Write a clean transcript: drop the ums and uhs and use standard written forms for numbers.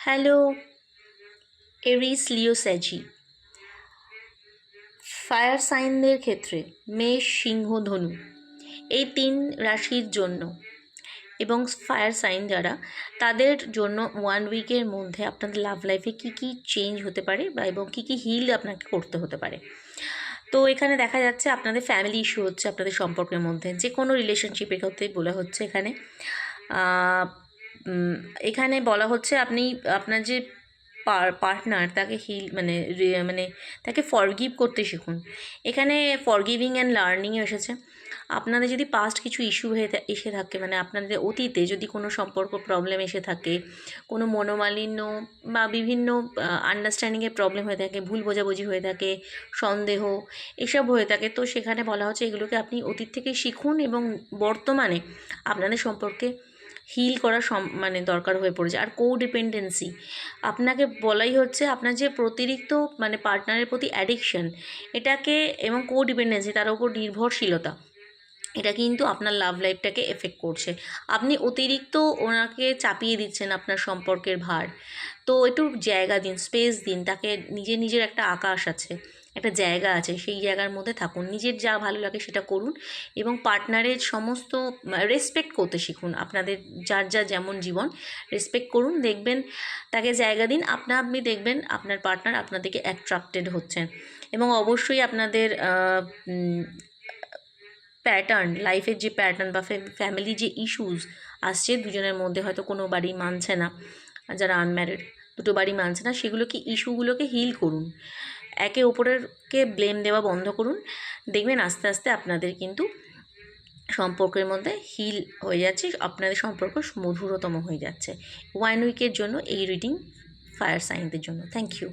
Hello এরিস লিও স্যাজি। Fire সাইনদের ক্ষেত্রে মেষ, সিংহ, ধনু এই 3 রাশির জন্য এবং ফায়ার সাইন যারা, তাদের জন্য 1 উইকের মধ্যে আপনাদের লাভ লাইফে কী কী চেঞ্জ হতে পারে বা এবং কী কী হিল আপনাকে করতে হতে পারে। তো এখানে দেখা যাচ্ছে আপনাদের ফ্যামিলি ইস্যু হচ্ছে আপনাদের সম্পর্কের মধ্যে, যে কোনো রিলেশনশিপের ক্ষেত্রেই বলা হচ্ছে এখানে। এখানে বলা হচ্ছে আপনি আপনার যে পার্টনার তাকে মানে তাকে ফরগিভ করতে শিখুন। এখানে ফরগিভিং অ্যান্ড লার্নিংয়ে এসেছে। আপনাদের যদি পাস্ট কিছু ইস্যু এসে থাকে, মানে আপনাদের অতীতে যদি কোনো সম্পর্ক প্রবলেম এসে থাকে, কোনো মনোমালিন্য বা বিভিন্ন আন্ডারস্ট্যান্ডিংয়ের প্রবলেম হয়ে থাকে, ভুল বোঝাবুঝি হয়ে থাকে, সন্দেহ এসব হয়ে থাকে, তো সেখানে বলা হচ্ছে এগুলোকে আপনি অতীত থেকে শিখুন এবং বর্তমানে আপনাদের সম্পর্কে হিল করা মানে দরকার হয়ে পড়েছে। আর ডিপেন্ডেন্সি আপনাকে বলাই হচ্ছে, আপনার যে অতিরিক্ত মানে পার্টনারের প্রতি অ্যাডিকশন, এটাকে এবং ডিপেন্ডেন্সি তার উপর নির্ভরশীলতা, এটা কিন্তু আপনার লাভ লাইফটাকে এফেক্ট করছে। আপনি অতিরিক্ত ওনাকে চাপিয়ে দিচ্ছেন আপনার সম্পর্কের ভার। তো একটু জায়গা দিন, স্পেস দিন তাকে। নিজের একটা আকাশ আছে, একটা জায়গা আছে, সেই জায়গার মধ্যে থাকুন, নিজের যা ভালো লাগে সেটা করুন এবং পার্টনারের সমস্ত রেসপেক্ট করতে শিখুন। আপনাদের যার যেমন জীবন, রেসপেক্ট করুন, দেখবেন তাকে জায়গা দিন, আপনি দেখবেন আপনার পার্টনার আপনার দিকে অ্যাট্রাক্টেড হচ্ছেন। এবং অবশ্যই আপনাদের প্যাটার্ন, লাইফের যে প্যাটার্ন বা ফ্যামিলি যে ইস্যুস আসছে, দুজনের মধ্যে হয়তো কোনো বাড়ি মানছে না, যারা আনম্যারিড দুটো বাড়ি মানছে না, ইস্যুগুলোকে হিল করুন। একে অপরেরকে ব্লেম দেওয়া বন্ধ করুন। দেখবেন আস্তে আস্তে আপনাদের কিন্তু সম্পর্কের মধ্যে হিল হয়ে যাচ্ছে, আপনাদের সম্পর্ক মধুরতম হয়ে যাচ্ছে। 1 উইকের জন্য এই রিডিং ফায়ার সাইনদের জন্য। Thank you.